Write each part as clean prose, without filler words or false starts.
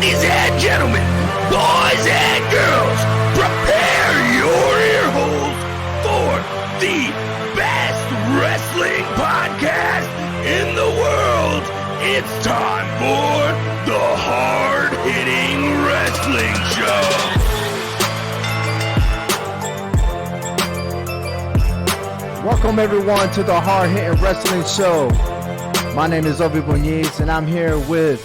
Ladies and gentlemen, boys and girls, prepare your ear holes for the best wrestling podcast in the world. It's time for the Hard-Hitting Wrestling Show. Welcome everyone to the Hard-Hitting Wrestling Show. My name is Obi Bonez and I'm here with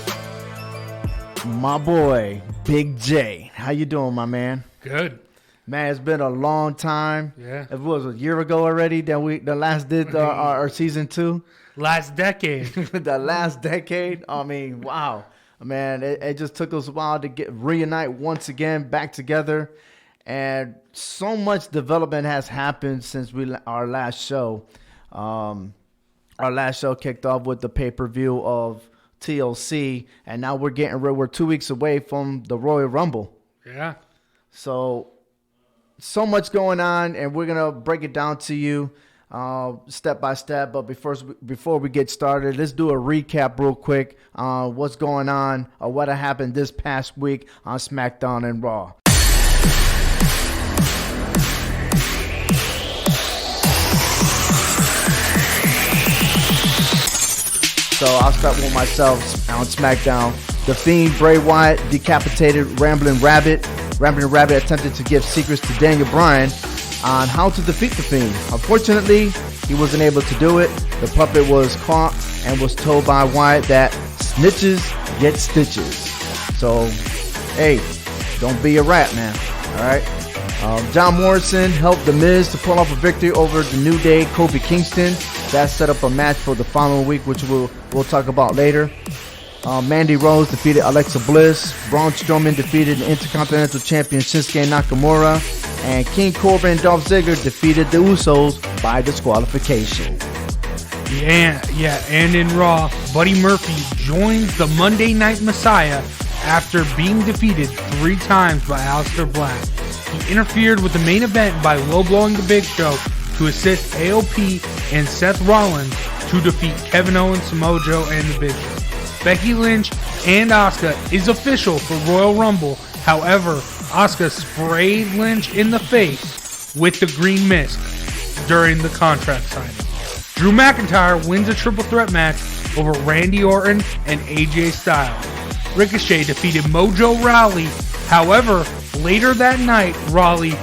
my boy, Big J. How you doing, my man? Good. Man, it's been a long time. Yeah. It was a year ago already that we last did our season 2. Last decade. The last decade. I mean, wow. Man, it just took us a while to reunite once again back together. And so much development has happened since our last show. Our last show kicked off with the pay-per-view of TLC, and now we're 2 weeks away from the Royal Rumble. Yeah. So much going on, and we're gonna break it down to you step by step. But before we get started, let's do a recap real quick on what's going on or what happened this past week on Smackdown and RAW. So I'll start with myself on SmackDown. The Fiend, Bray Wyatt, decapitated Rambling Rabbit. Rambling Rabbit attempted to give secrets to Daniel Bryan on how to defeat The Fiend. Unfortunately, he wasn't able to do it. The puppet was caught and was told by Wyatt that snitches get stitches. So, hey, don't be a rat, man. All right. John Morrison helped The Miz to pull off a victory over the New Day, Kofi Kingston. That set up a match for the following week, which we'll talk about later. Mandy Rose defeated Alexa Bliss. Braun Strowman defeated the Intercontinental Champion Shinsuke Nakamura. And King Corbin and Dolph Ziggler defeated the Usos by disqualification. Yeah, and in Raw, Buddy Murphy joins the Monday Night Messiah after being defeated 3 times by Aleister Black. He interfered with the main event by low-blowing the Big Show to assist AOP and Seth Rollins to defeat Kevin Owens, Samoa Joe, and the Big Show. Becky Lynch and Asuka is official for Royal Rumble. However, Asuka sprayed Lynch in the face with the green mist during the contract signing. Drew McIntyre wins a triple threat match over Randy Orton and AJ Styles. Ricochet defeated Mojo Rawley. However, later that night, Rawley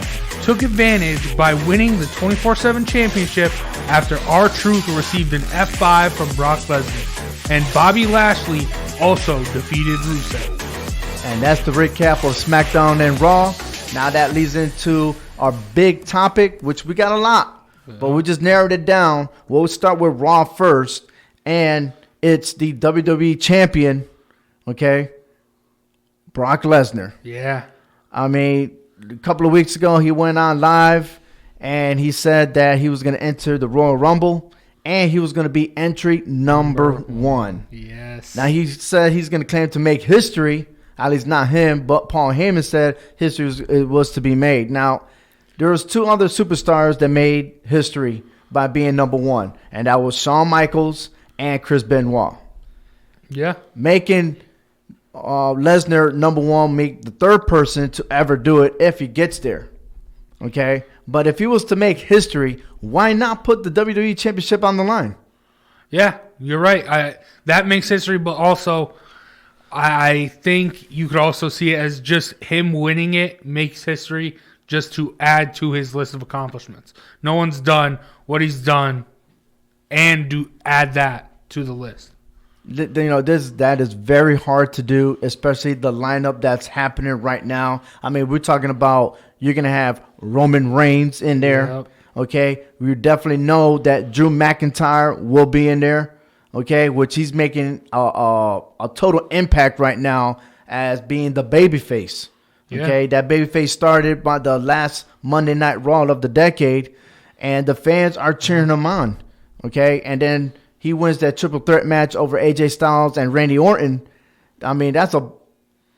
took advantage by winning the 24/7 championship after R-Truth received an F5 from Brock Lesnar. And Bobby Lashley also defeated Rusev. And that's the recap of SmackDown and Raw. Now that leads into our big topic, which we got a lot, but we just narrowed it down. We'll start with Raw first, and it's the WWE Champion, okay, Brock Lesnar. Yeah. I mean, a couple of weeks ago, he went on live, and he said that he was going to enter the Royal Rumble, and he was going to be entry number 1. Yes. Now, he said he's going to claim to make history. At least not him, but Paul Heyman said history was to be made. Now, there was 2 other superstars that made history by being number 1, and that was Shawn Michaels and Chris Benoit. Yeah. Making Lesnar number 1, make the 3rd person to ever do it if he gets there. Okay? But if he was to make history, why not put the WWE Championship on the line? Yeah, you're right. That makes history, but also I think you could also see it as just him winning it makes history just to add to his list of accomplishments. No one's done what he's done and add that to the list. You know, that is very hard to do, especially the lineup that's happening right now. I mean, we're talking about you're going to have Roman Reigns in there, Yep. Okay? We definitely know that Drew McIntyre will be in there, okay, which he's making a total impact right now as being the babyface, okay? Yeah. That babyface started by the last Monday Night Raw of the decade, and the fans are cheering him on, okay? And then he wins that triple threat match over AJ Styles and Randy Orton. I mean, that's a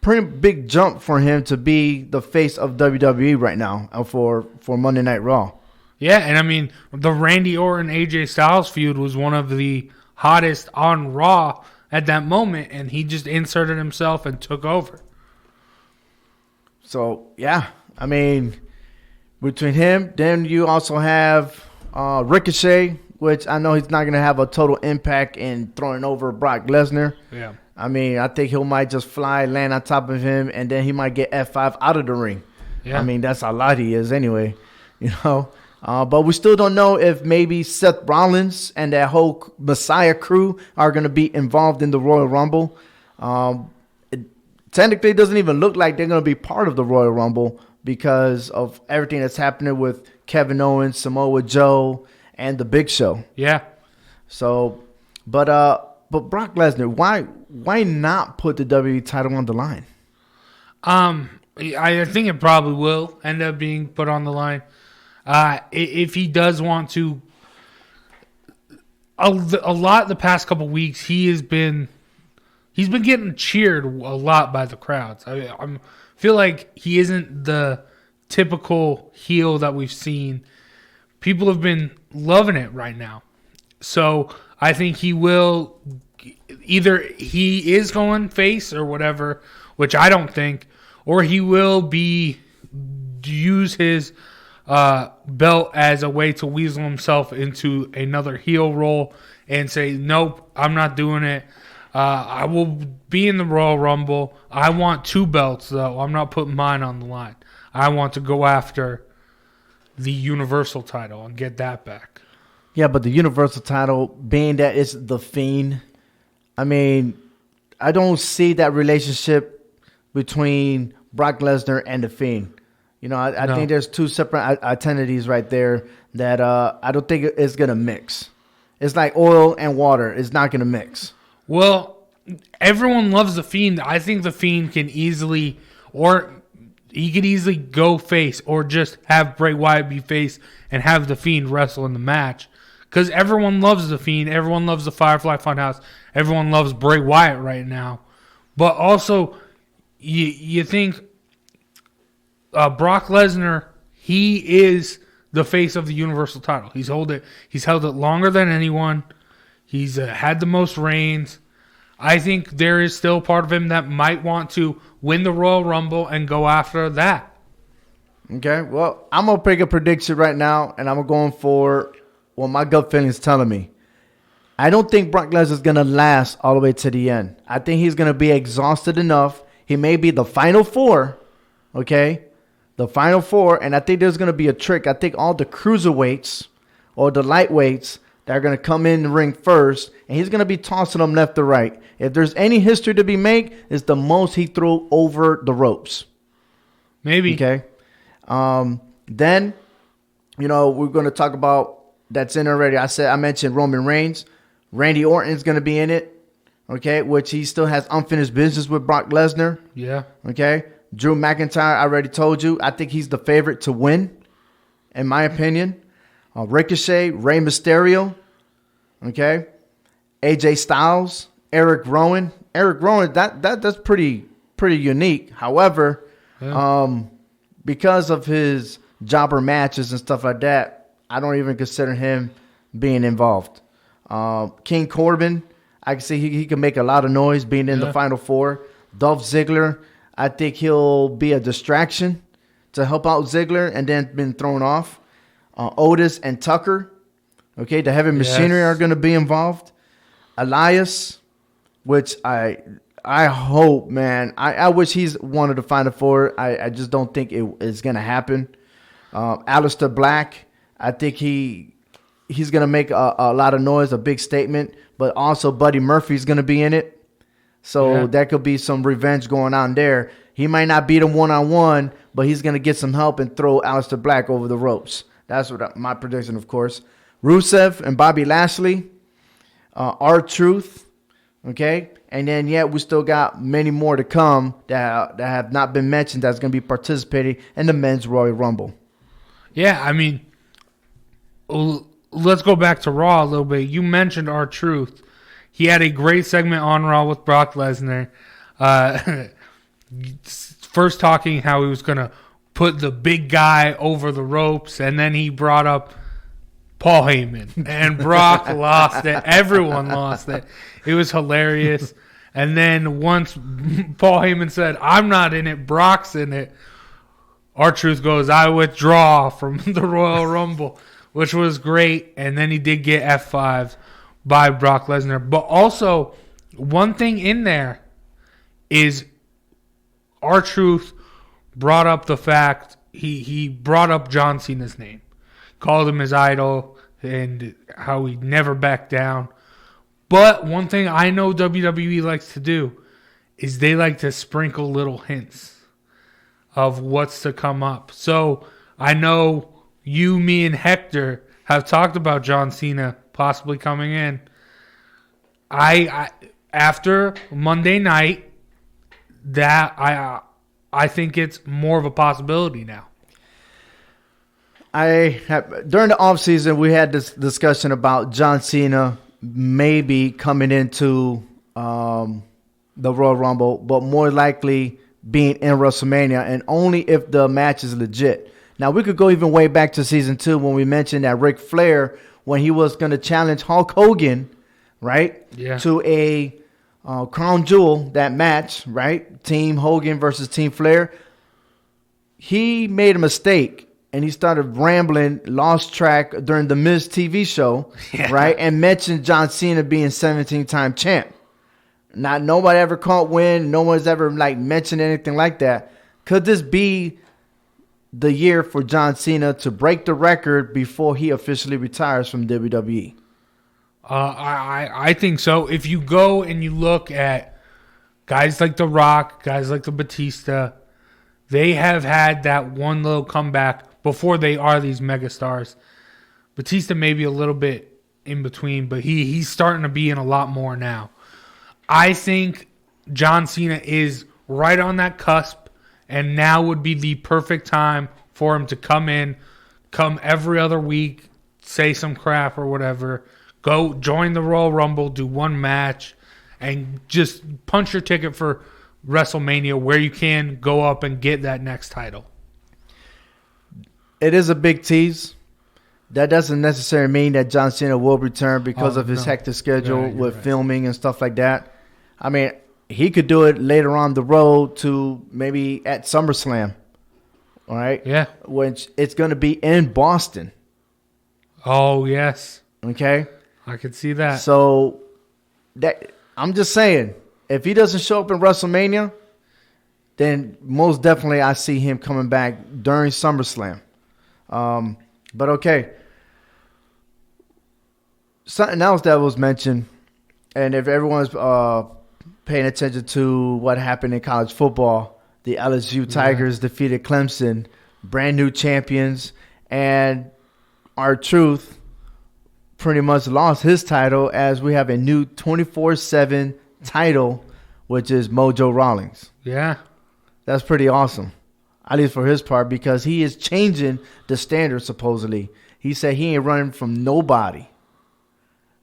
pretty big jump for him to be the face of WWE right now for Monday Night Raw. Yeah, and I mean, the Randy Orton AJ Styles feud was one of the hottest on Raw at that moment, and he just inserted himself and took over. So, yeah. I mean, between him, then you also have Ricochet, which I know he's not going to have a total impact in throwing over Brock Lesnar. Yeah. I mean, I think he might just fly, land on top of him, and then he might get F5 out of the ring. Yeah. I mean, that's how light he is anyway, you know. But we still don't know if maybe Seth Rollins and that whole Messiah crew are going to be involved in the Royal Rumble. Technically, it doesn't even look like they're going to be part of the Royal Rumble because of everything that's happening with Kevin Owens, Samoa Joe, and the Big Show. Yeah. So, but Brock Lesnar, why not put the WWE title on the line? I think it probably will end up being put on the line. If he does want to, a lot the past couple weeks, he's been getting cheered a lot by the crowds. I feel like he isn't the typical heel that we've seen. People have been loving it right now. So I think he will, either he is going face or whatever, which I don't think, or he will use his belt as a way to weasel himself into another heel role and say, nope, I'm not doing it. I will be in the Royal Rumble. I want 2 belts, though. I'm not putting mine on the line. I want to go after the Universal title and get that back. Yeah, but the Universal title, being that it's the Fiend, I mean, I don't see that relationship between Brock Lesnar and the Fiend. You know, I think there's 2 separate identities right there that I don't think it's going to mix. It's like oil and water. It's not going to mix. Well, everyone loves the Fiend. I think the Fiend can easily, or he could easily go face, or just have Bray Wyatt be face and have the Fiend wrestle in the match. Because everyone loves the Fiend. Everyone loves the Firefly Funhouse. Everyone loves Bray Wyatt right now. But also, you think Brock Lesnar, he is the face of the Universal title. He's held it longer than anyone. He's had the most reigns. I think there is still part of him that might want to win the Royal Rumble and go after that. Okay, well, I'm going to pick a prediction right now, and I'm going for what my gut feeling is telling me. I don't think Brock Lesnar is going to last all the way to the end. I think he's going to be exhausted enough. He may be the final 4, okay? The final 4, and I think there's going to be a trick. I think all the cruiserweights or the lightweights that are going to come in the ring first, and he's going to be tossing them left to right. If there's any history to be made, it's the most he threw over the ropes. Maybe. Okay. Then, you know, we're going to talk about that's in already. I mentioned Roman Reigns. Randy Orton's going to be in it, okay, which he still has unfinished business with Brock Lesnar. Yeah. Okay. Drew McIntyre, I already told you. I think he's the favorite to win, in my opinion. Ricochet, Rey Mysterio, okay, AJ Styles, Eric Rowan. Eric Rowan, that's pretty unique. However, because of his jobber matches and stuff like that, I don't even consider him being involved. King Corbin, I can see he can make a lot of noise being in the Final 4. Dolph Ziggler, I think he'll be a distraction to help out Ziggler and then been thrown off. Otis and Tucker, okay, the Heavy Machinery are going to be involved. Elias, which I hope, man, I wish he's one of the Final 4. I just don't think it is going to happen. Aleister Black, I think he's going to make a lot of noise, a big statement, but also Buddy Murphy's going to be in it. So that could be some revenge going on there. He might not beat him one-on-one, but he's going to get some help and throw Aleister Black over the ropes. That's what my prediction, of course. Rusev and Bobby Lashley, R-Truth, okay? And then, we still got many more to come that have not been mentioned that's going to be participating in the Men's Royal Rumble. Yeah, I mean, let's go back to Raw a little bit. You mentioned R-Truth. He had a great segment on Raw with Brock Lesnar. First talking how he was going to put the big guy over the ropes, and then he brought up Paul Heyman. And Brock lost it. Everyone lost it. It was hilarious. And then once Paul Heyman said, I'm not in it, Brock's in it, R-Truth goes, I withdraw from the Royal Rumble, which was great. And then he did get F5'd by Brock Lesnar. But also, one thing in there is R-Truth brought up the fact he brought up John Cena's name, called him his idol, and how he never backed down. But one thing I know WWE likes to do is they like to sprinkle little hints of what's to come up. So I know you, me, and Hector have talked about John Cena possibly coming in. I after Monday night, that I think it's more of a possibility now. During the offseason, we had this discussion about John Cena maybe coming into the Royal Rumble, but more likely being in WrestleMania, and only if the match is legit. Now, we could go even way back to season 2 when we mentioned that Ric Flair, when he was going to challenge Hulk Hogan, right, to a crown jewel, that match, right, Team Hogan versus Team Flair, he made a mistake. And he started rambling, lost track during the Miz TV show, right? And mentioned John Cena being 17-time champ. Not nobody ever caught wind. No one's ever mentioned anything like that. Could this be the year for John Cena to break the record before he officially retires from WWE? I think so. If you go and you look at guys like The Rock, guys like the Batista, they have had that one little comeback before they are these megastars. Batista may be a little bit in between, but he's starting to be in a lot more now. I think John Cena is right on that cusp, and now would be the perfect time for him to come every other week, say some crap or whatever, go join the Royal Rumble, do one match, and just punch your ticket for WrestleMania, where you can go up and get that next title. It is a big tease. That doesn't necessarily mean that John Cena will return because of his hectic schedule with filming and stuff like that. I mean, he could do it later on the road to maybe at SummerSlam. All right? Yeah. Which it's going to be in Boston. Oh, yes. Okay? I could see that. So, I'm just saying, if he doesn't show up in WrestleMania, then most definitely I see him coming back during SummerSlam. But okay. Something else that was mentioned, and if everyone's paying attention to what happened in college football, the LSU Tigers defeated Clemson, brand new champions, and R-Truth pretty much lost his title as we have a new 24/7 title, which is Mojo Rawlings. Yeah. That's pretty awesome. At least for his part, because he is changing the standard, supposedly. He said he ain't running from nobody.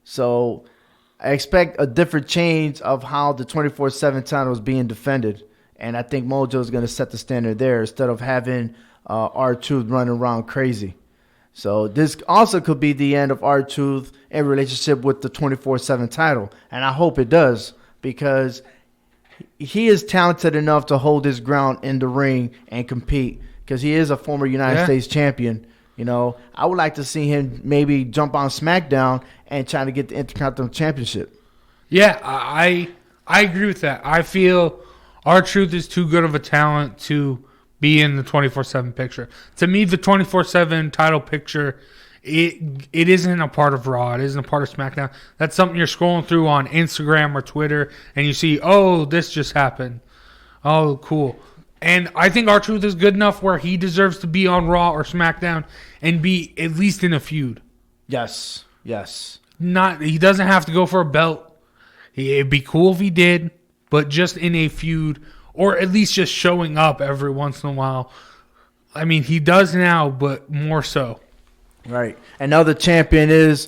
So I expect a different change of how the 24/7 title is being defended. And I think Mojo is going to set the standard there instead of having R-Truth running around crazy. So this also could be the end of R-Truth in relationship with the 24/7 title. And I hope it does, because he is talented enough to hold his ground in the ring and compete, because he is a former United States champion. You know, I would like to see him maybe jump on SmackDown and try to get the Intercontinental Championship. Yeah, I agree with that. I feel R-Truth is too good of a talent to be in the 24/7 picture. To me, the 24/7 title picture, it isn't a part of Raw. It isn't a part of SmackDown. That's something you're scrolling through on Instagram or Twitter, and you see, oh, this just happened. Oh, cool. And I think R-Truth is good enough where he deserves to be on Raw or SmackDown and be at least in a feud. Yes. He doesn't have to go for a belt. It'd be cool if he did, but just in a feud, or at least just showing up every once in a while. I mean, he does now, but more so. Right. Another champion is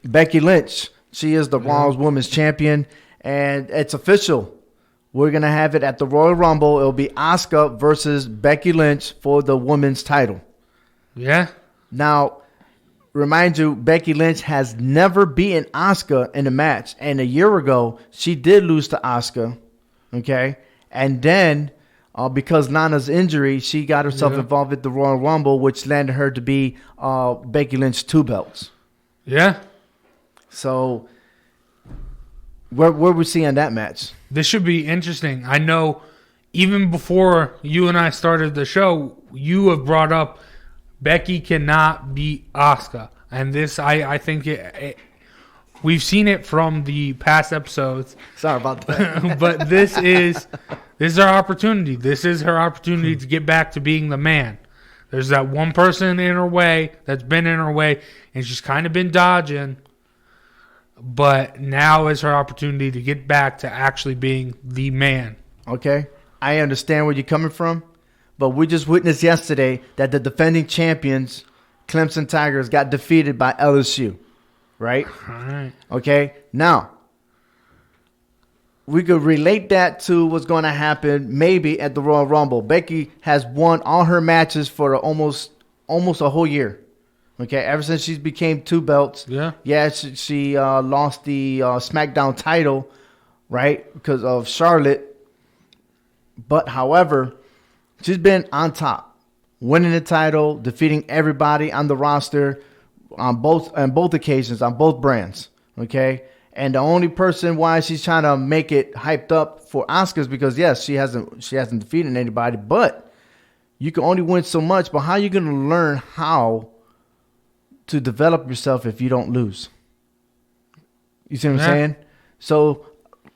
Becky Lynch. She is the Raw's Women's Champion, and it's official. We're going to have it at the Royal Rumble. It'll be Asuka versus Becky Lynch for the women's title. Yeah. Now, remind you, Becky Lynch has never beaten Asuka in a match. And a year ago, she did lose to Asuka. Okay. And then because Nana's injury, she got herself involved with the Royal Rumble, which landed her to be Becky Lynch 2 belts. Yeah. So where we seeing that match? This should be interesting. I know even before you and I started the show, you have brought up Becky cannot beat Asuka. And this, I think we've seen it from the past episodes. Sorry about that. But this is our opportunity. This is her opportunity to get back to being the man. There's that one person in her way that's been in her way, and she's kind of been dodging. But now is her opportunity to get back to actually being the man. Okay. I understand where you're coming from, but we just witnessed yesterday that the defending champions, Clemson Tigers, got defeated by LSU. Right? All right. Okay. Now, we could relate that to what's going to happen maybe at the Royal Rumble. Becky has won all her matches for almost a whole year. Okay, ever since she became 2 belts. Yeah. Yeah, she lost the Smackdown title, right, because of Charlotte. But, however, she's been on top, winning the title, defeating everybody on the roster on both occasions, on both brands. Okay, and the only person why she's trying to make it hyped up for Asuka is because yes, she hasn't defeated anybody, but you can only win so much. But how are you going to learn how to develop yourself if you don't lose? You see what I'm saying? So,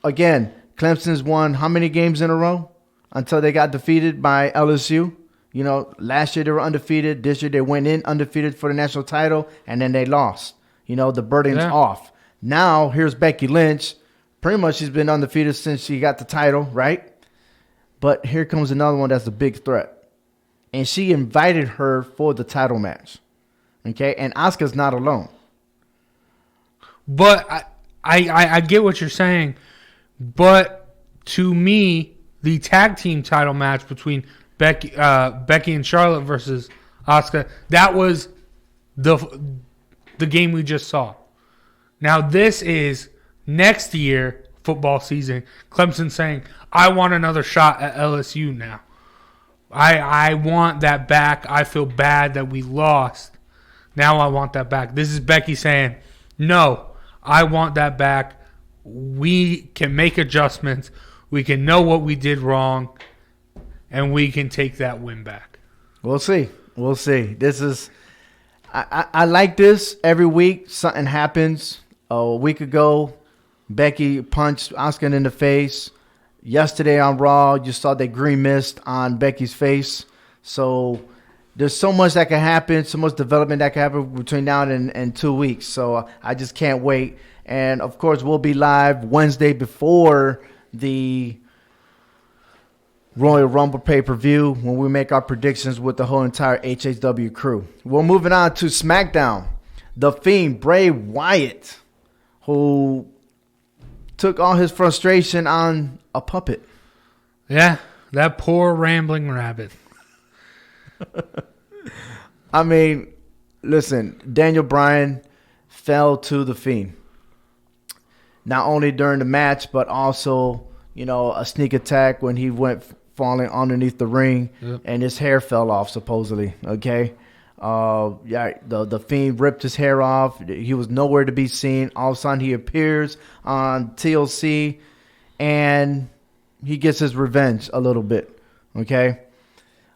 again, Clemson's won how many games in a row until they got defeated by LSU? You know, last year they were undefeated. This year they went in undefeated for the national title, and then they lost. You know, the burden's off. Now, here's Becky Lynch. Pretty much she's been undefeated since she got the title, right? But here comes another one that's a big threat. And she invited her for the title match. Okay, and Asuka's not alone. But I get what you're saying. But to me, the tag team title match between Becky and Charlotte versus Asuka, that was the game we just saw. Now this is next year football season. Clemson saying, I want another shot at LSU now. I want that back. I feel bad that we lost. Now I want that back. This is Becky saying, no, I want that back. We can make adjustments. We can know what we did wrong. And we can take that win back. We'll see. We'll see. This is, I like this. Every week something happens. A week ago, Becky punched Asuka in the face. Yesterday on Raw, you saw that green mist on Becky's face. So there's so much that can happen, so much development that can happen between now and 2 weeks. So I just can't wait. And, of course, we'll be live Wednesday before the Royal Rumble pay-per-view when we make our predictions with the whole entire HHW crew. We're moving on to SmackDown. The Fiend, Bray Wyatt, who took all his frustration on a puppet. Yeah, that poor rambling rabbit. I mean, listen, Daniel Bryan fell to the Fiend. Not only during the match, but also, you know, a sneak attack when he went falling underneath the ring, and his hair fell off, supposedly, okay? The Fiend ripped his hair off. He was nowhere to be seen. All of a sudden, he appears on TLC, and he gets his revenge a little bit, okay?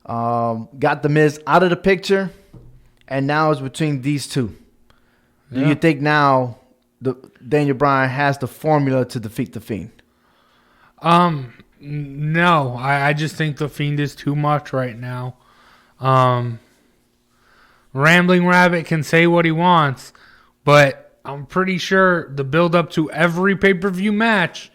Got The Miz out of the picture, and now it's between these two. Do you think now Daniel Bryan has the formula to defeat the Fiend? No, I just think the Fiend is too much right now. Rambling Rabbit can say what he wants, but I'm pretty sure the build up to every pay-per-view match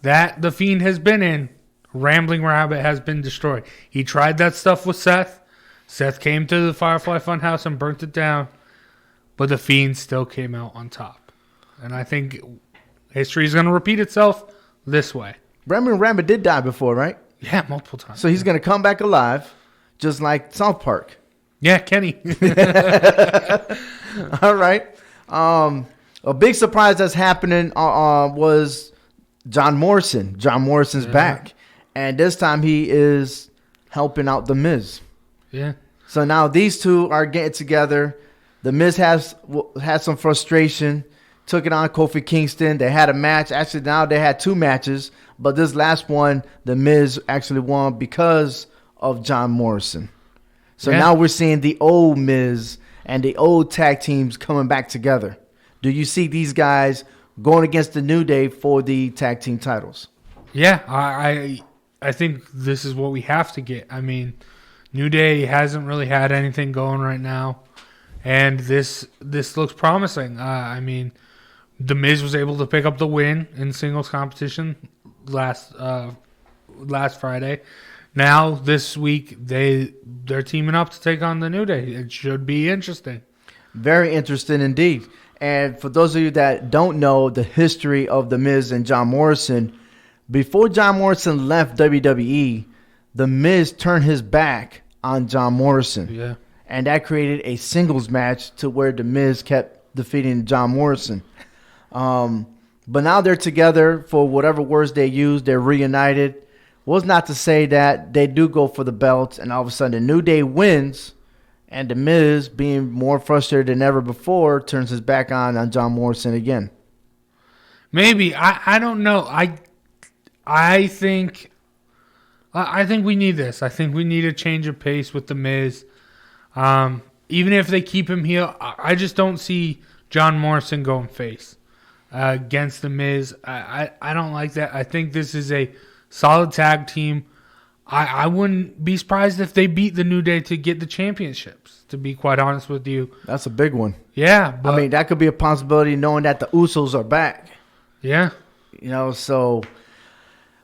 that the Fiend has been in, Rambling Rabbit has been destroyed. He tried that stuff with Seth. Seth came to the Firefly Funhouse and burnt it down, but the Fiend still came out on top. And I think history is going to repeat itself this way. Rambling Rabbit did die before, right? Yeah, multiple times. So he's going to come back alive, just like South Park. Yeah, Kenny. All right. A big surprise that's happening was John Morrison. John Morrison's back. And this time he is helping out The Miz. Yeah. So now these two are getting together. The Miz has some frustration. Took it on Kofi Kingston. They had a match. Actually, now they had 2 matches. But this last one, The Miz actually won because of John Morrison. So now we're seeing the old Miz and the old tag teams coming back together. Do you see these guys going against the New Day for the tag team titles? Yeah, I think this is what we have to get. I mean, New Day hasn't really had anything going right now, and this looks promising. I mean, The Miz was able to pick up the win in singles competition last Friday. Now this week they're teaming up to take on the New Day. It should be interesting. Very interesting indeed. And for those of you that don't know the history of The Miz and John Morrison, before John Morrison left WWE, The Miz turned his back on John Morrison. Yeah. And that created a singles match to where The Miz kept defeating John Morrison. But now they're together for whatever words they use. They're reunited. Was not to say that they do go for the belts and all of a sudden the New Day wins and The Miz, being more frustrated than ever before, turns his back on John Morrison again. Maybe. I don't know. I think we need this. I think we need a change of pace with The Miz. Even if they keep him heel, I just don't see John Morrison going face against The Miz. I don't like that. I think this is a solid tag team. I wouldn't be surprised if they beat the New Day to get the championships, to be quite honest with you. That's a big one. Yeah. But, I mean, that could be a possibility knowing that the Usos are back. Yeah. So,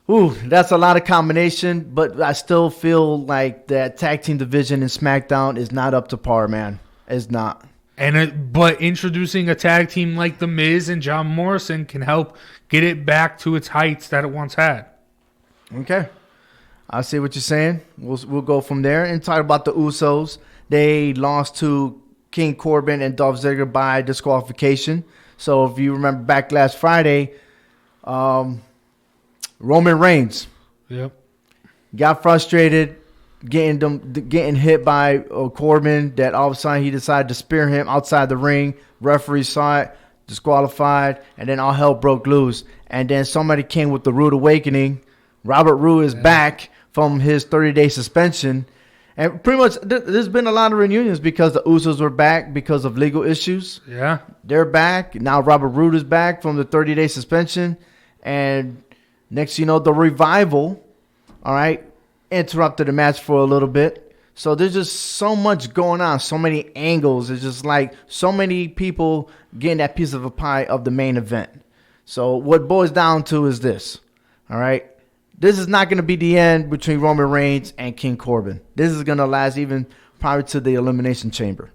that's a lot of combination, but I still feel like that tag team division in SmackDown is not up to par, man. It's not. But introducing a tag team like The Miz and John Morrison can help get it back to its heights that it once had. Okay. I see what you're saying. We'll go from there and talk about the Usos. They lost to King Corbin and Dolph Ziggler by disqualification. So if you remember back last Friday, Roman Reigns got frustrated getting hit by Corbin, that all of a sudden he decided to spear him outside the ring. Referee saw it, disqualified, and then all hell broke loose. And then somebody came with the Rude Awakening. Robert Roode is back from his 30-day suspension. And pretty much there's been a lot of reunions because the Usos were back because of legal issues. Yeah. They're back. Now Robert Roode is back from the 30-day suspension. And next you know, the Revival, all right, interrupted the match for a little bit. So there's just so much going on, so many angles. It's just like so many people getting that piece of a pie of the main event. So what it boils down to is this, all right? This is not going to be the end between Roman Reigns and King Corbin. This is going to last even prior to the Elimination Chamber.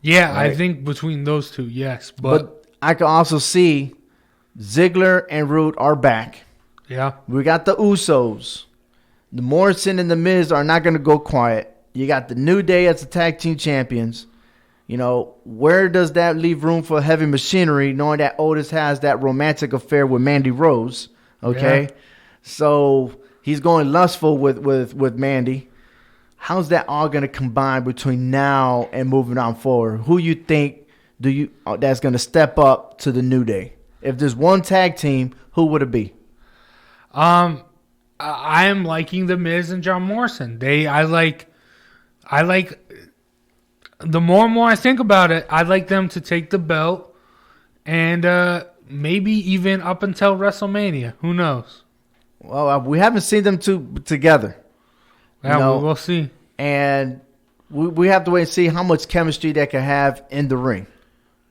Yeah, right? I think between those two, yes. But I can also see Ziggler and Roode are back. Yeah. We got the Usos. The Morrison and The Miz are not going to go quiet. You got the New Day as the tag team champions. You know, where does that leave room for Heavy Machinery, knowing that Otis has that romantic affair with Mandy Rose? Okay. Yeah. So he's going lustful with Mandy. How's that all going to combine between now and moving on forward? Who you think that's going to step up to the New Day? If there's one tag team, who would it be? I am liking The Miz and John Morrison. I like. The more and more I think about it, I'd like them to take the belt, and maybe even up until WrestleMania. Who knows? Well, we haven't seen them two together. Yeah, we'll see. And we have to wait and see how much chemistry they can have in the ring.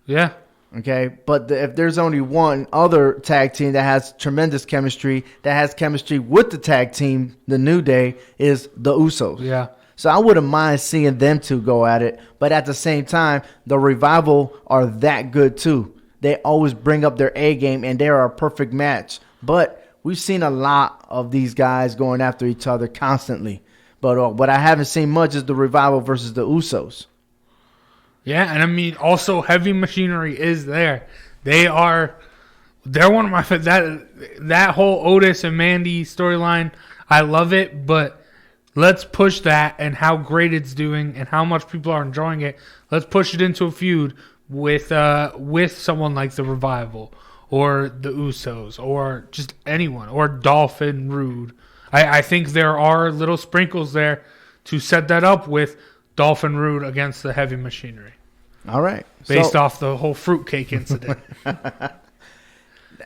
Yeah. Okay, but if there's only one other tag team that has tremendous chemistry, that has chemistry with the tag team, the New Day, is the Usos. Yeah. So I wouldn't mind seeing them two go at it. But at the same time, the Revival are that good too. They always bring up their A game, and they are a perfect match. But we've seen a lot of these guys going after each other constantly. But what I haven't seen much is the Revival versus the Usos. Yeah, and I mean, also Heavy Machinery is there. They're one of my that whole Otis and Mandy storyline. I love it, but let's push that and how great it's doing and how much people are enjoying it. Let's push it into a feud with someone like the Revival or the Usos or just anyone or Dolph and Rude. I think there are little sprinkles there to set that up with Dolph and Rude against the Heavy Machinery. All right. Based off the whole fruitcake incident.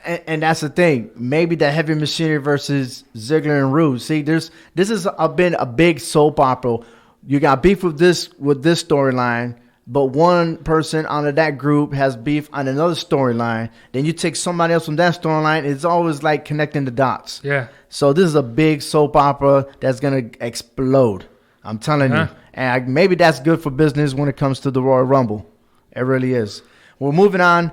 And that's the thing. Maybe the Heavy Machinery versus Ziggler and Rude. See, this has been a big soap opera. You got beef with this storyline, but one person out of that group has beef on another storyline. Then you take somebody else from that storyline. It's always like connecting the dots. Yeah. So this is a big soap opera that's gonna explode. I'm telling you. And maybe that's good for business when it comes to the Royal Rumble. It really is. We're moving on.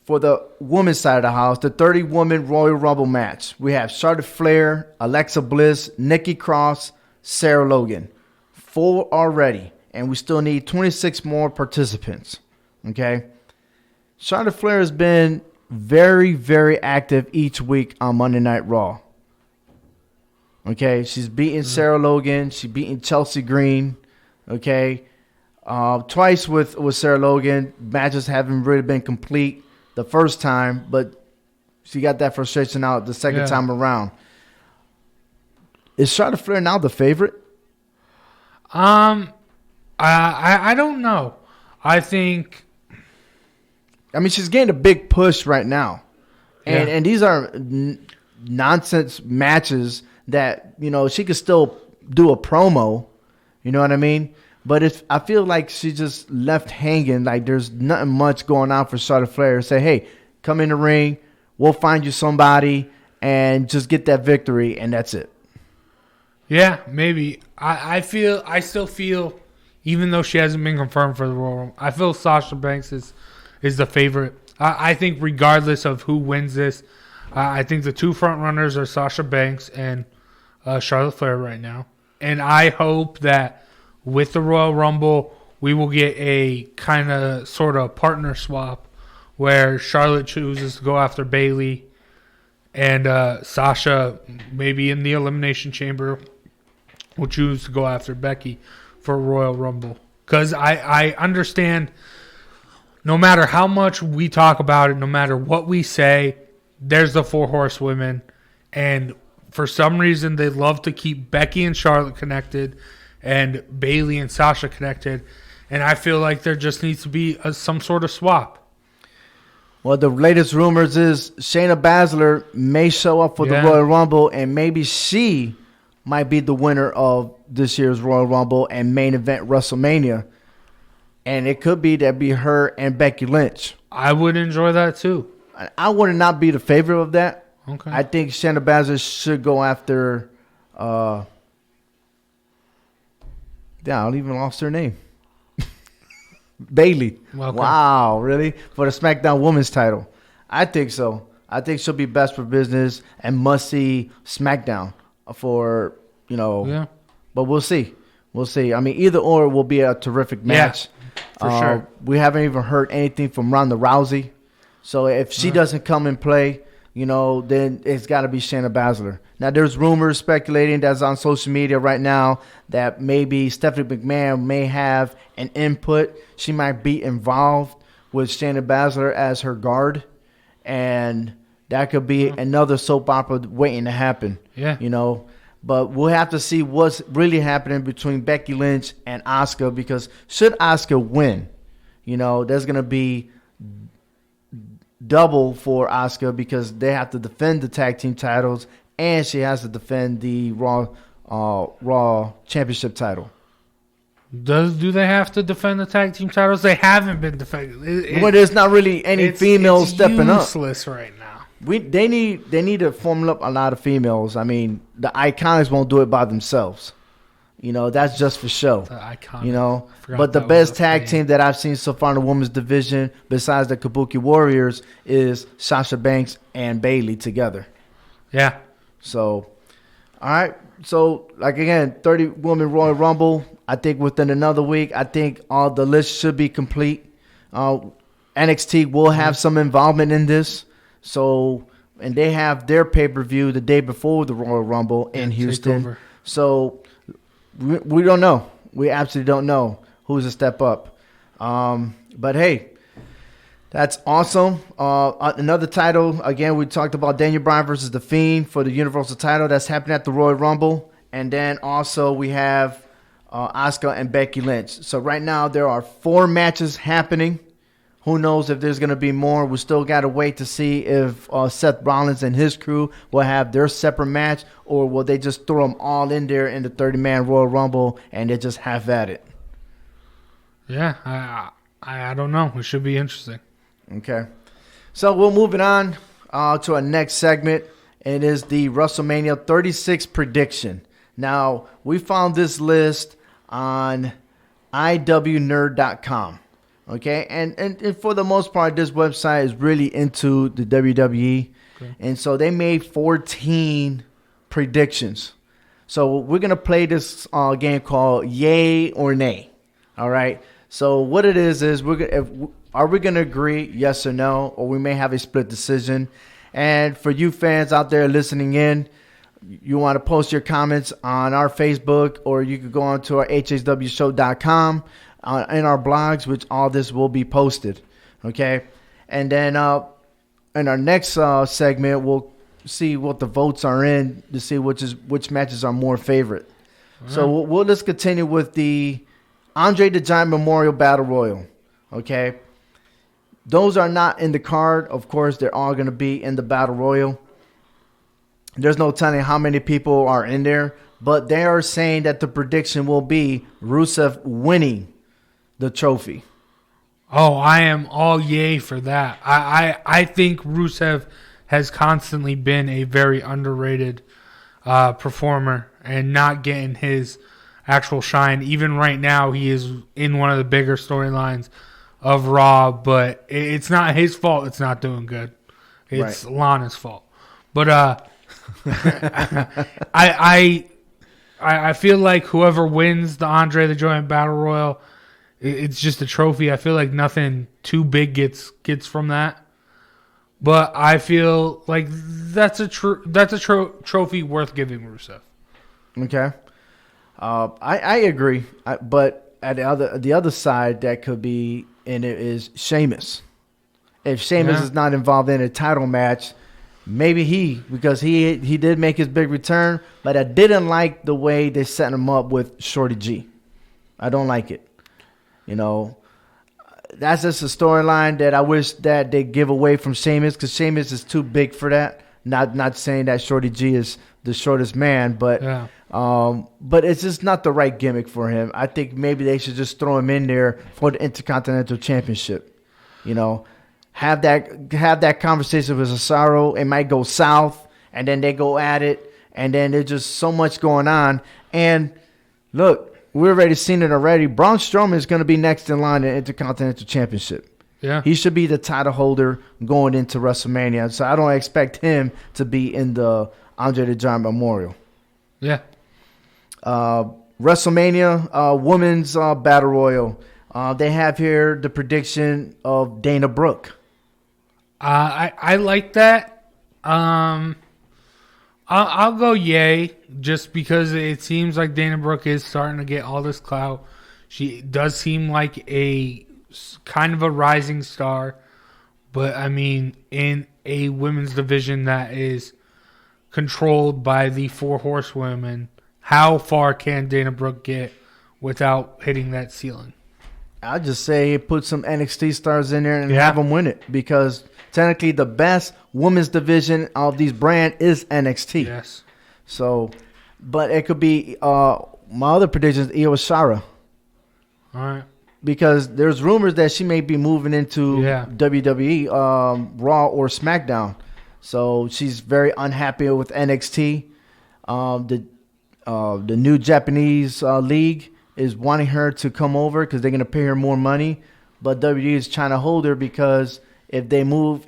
For the women's side of the house, the 30-woman Royal Rumble match. We have Charlotte Flair, Alexa Bliss, Nikki Cross, Sarah Logan. 4 already, and we still need 26 more participants. Okay? Charlotte Flair has been very, very active each week on Monday Night Raw. Okay? She's beating Sarah Logan. She's beating Chelsea Green. Okay? Twice with Sarah Logan. Matches haven't really been complete the first time, but she got that frustration out the second time around. Is Charlotte Flair now the favorite? I don't know. I think. I mean, she's getting a big push right now, and these are nonsense matches that she could still do a promo. You know what I mean? But I feel like she just left hanging. Like there's nothing much going on for Charlotte Flair. Say, hey, come in the ring. We'll find you somebody and just get that victory, and that's it. Yeah, maybe. I still feel, even though she hasn't been confirmed for the Royal Rumble, I feel Sasha Banks is the favorite. I think regardless of who wins this, I think the two front runners are Sasha Banks and Charlotte Flair right now. And I hope that with the Royal Rumble, we will get a kind of sort of partner swap where Charlotte chooses to go after Bayley and Sasha, maybe in the Elimination Chamber, will choose to go after Becky for Royal Rumble. Because I understand no matter how much we talk about it, no matter what we say, there's the 4 horsewomen. And for some reason, they love to keep Becky and Charlotte connected and Bayley and Sasha connected. And I feel like there just needs to be some sort of swap. Well, the latest rumors is Shayna Baszler may show up for the Royal Rumble, and maybe she might be the winner of this year's Royal Rumble and main event WrestleMania. And it could be her and Becky Lynch. I would enjoy that too. I would not be the favorite of that. Okay. I think Shayna Baszler should go after... I even lost her name. Bayley. Welcome. Wow, really? For the SmackDown Women's title. I think so. I think she'll be best for business and must see SmackDown for, Yeah. But we'll see. We'll see. I mean, either or will be a terrific match. For sure. We haven't even heard anything from Ronda Rousey. So if she doesn't come and play, then it's got to be Shayna Baszler. Now, there's rumors speculating that's on social media right now that maybe Stephanie McMahon may have an input. She might be involved with Shayna Baszler as her guard. And that could be another soap opera waiting to happen. Yeah. But we'll have to see what's really happening between Becky Lynch and Asuka, because should Asuka win, there's going to be double for Asuka because they have to defend the tag team titles and she has to defend the Raw Championship title. Do they have to defend the tag team titles? They haven't been defended. Well, there's not really any females stepping up. It's useless right now. They need to formula up a lot of females. I mean, the Iconics won't do it by themselves. That's just for show. The Iconics. But the best tag team that I've seen so far in the women's division, besides the Kabuki Warriors, is Sasha Banks and Bayley together. Yeah. So, all right. So, again, 30-woman Royal Rumble. I think within another week, I think all the list should be complete. NXT will have some involvement in this. So, and they have their pay-per-view the day before the Royal Rumble in Houston. Takeover. So we don't know. We absolutely don't know who's a step up. But hey, that's awesome. Another title, again, we talked about Daniel Bryan versus The Fiend for the Universal title. That's happening at the Royal Rumble. And then also we have Asuka and Becky Lynch. So right now there are 4 matches happening. Who knows if there's going to be more? We still got to wait to see if Seth Rollins and his crew will have their separate match, or will they just throw them all in there in the 30-man Royal Rumble and they just have at it. Yeah, I don't know. It should be interesting. Okay. So we're moving on to our next segment. It is the WrestleMania 36 prediction. Now, we found this list on iwnerd.com. Okay, and for the most part, this website is really into the WWE. Okay. And so they made 14 predictions. So we're going to play this game called Yay or Nay. All right. So what it is are we going to agree, yes or no, or we may have a split decision. And for you fans out there listening in, you want to post your comments on our Facebook, or you could go on to our hhwshow.com. In our blogs, which all this will be posted, okay? And then in our next segment, we'll see what the votes are in to see which matches are more favorite. Right. So we'll just continue with the Andre the Giant Memorial Battle Royal, okay? Those are not in the card. Of course, they're all going to be in the Battle Royal. There's no telling how many people are in there, but they are saying that the prediction will be Rusev winning the trophy. Oh, I am all yay for that. I think Rusev has constantly been a very underrated performer and not getting his actual shine. Even right now, he is in one of the bigger storylines of Raw, but it's not his fault it's not doing good. It's right. Lana's fault. But I feel like whoever wins the Andre the Giant Battle Royal, it's just a trophy. I feel like nothing too big gets from that. But I feel like that's a trophy worth giving Rusev. Okay. I agree. But at the other side that could be in it is Sheamus. If Sheamus is not involved in a title match, maybe because he did make his big return, but I didn't like the way they set him up with Shorty G. I don't like it. You know, that's just a storyline that I wish that they give away from Sheamus, because Sheamus is too big for that. Not saying that Shorty G is the shortest man, but it's just not the right gimmick for him. I think maybe they should just throw him in there for the Intercontinental Championship. You know, have that conversation with Cesaro. It might go south, and then they go at it, and then there's just so much going on. And look, we've already seen it already. Braun Strowman is going to be next in line in the Intercontinental Championship. Yeah, he should be the title holder going into WrestleMania. So I don't expect him to be in the Andre the Giant Memorial. Yeah. WrestleMania Women's Battle Royal. They have here the prediction of Dana Brooke. I like that. I'll go yay, just because it seems like Dana Brooke is starting to get all this clout. She does seem like a kind of a rising star, but I mean, in a women's division that is controlled by the 4 horsewomen, how far can Dana Brooke get without hitting that ceiling? I'll just say put some NXT stars in there and have them win it, because technically the best women's division of these brands is NXT. Yes. So, but it could be my other prediction is Io Shirai. All right. Because there's rumors that she may be moving into WWE, Raw or SmackDown. So she's very unhappy with NXT. The new Japanese league is wanting her to come over because they're going to pay her more money. But WWE is trying to hold her because if they move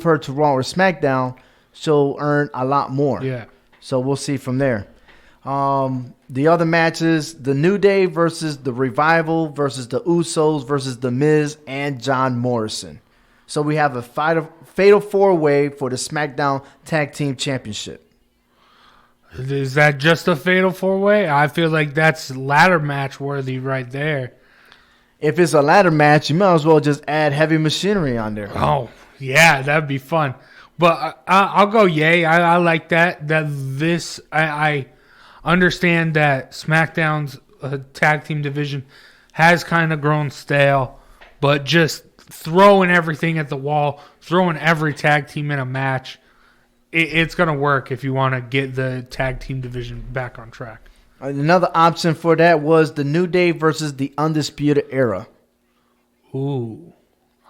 her to Raw or SmackDown, she'll earn a lot more. Yeah. So we'll see from there. The other matches, the New Day versus the Revival versus the Usos versus the Miz and John Morrison. So we have a fatal 4-way for the SmackDown Tag Team Championship. Is that just a fatal 4-way? I feel like that's ladder match worthy right there. If it's a ladder match, you might as well just add heavy machinery on there. Oh, yeah, that'd be fun. But I'll go yay. I like that. I understand that SmackDown's tag team division has kind of grown stale, but just throwing everything at the wall, throwing every tag team in a match, it's going to work if you want to get the tag team division back on track. Another option for that was the New Day versus the Undisputed Era. Ooh,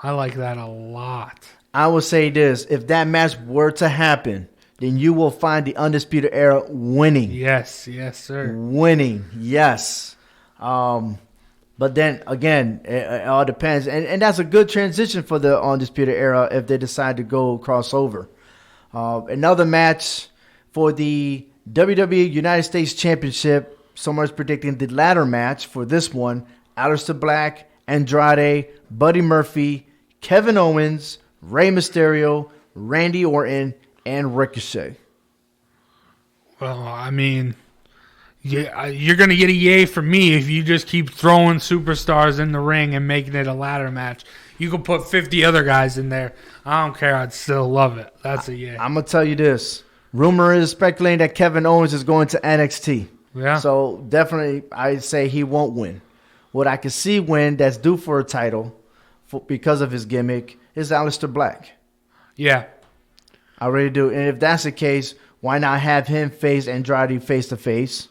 I like that a lot. I will say this. If that match were to happen, then you will find the Undisputed Era winning. Yes, sir. Winning, yes. But then, again, it all depends. And that's a good transition for the Undisputed Era if they decide to go crossover. Another match for the WWE United States Championship. Someone's predicting the ladder match for this one. Aleister Black, Andrade, Buddy Murphy, Kevin Owens, Rey Mysterio, Randy Orton, and Ricochet. Well, I mean, you're going to get a yay from me if you just keep throwing superstars in the ring and making it a ladder match. You could put 50 other guys in there. I don't care. I'd still love it. That's a yay. I'm going to tell you this. Rumor is speculating that Kevin Owens is going to NXT. Yeah. So definitely I'd say he won't win. What I can see win that's due for a title because of his gimmick is Aleister Black. Yeah. I really do. And if that's the case, why not have him face Andrade face-to-face?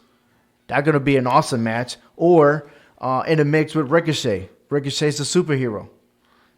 That's going to be an awesome match. Or in a mix with Ricochet. Ricochet's a superhero.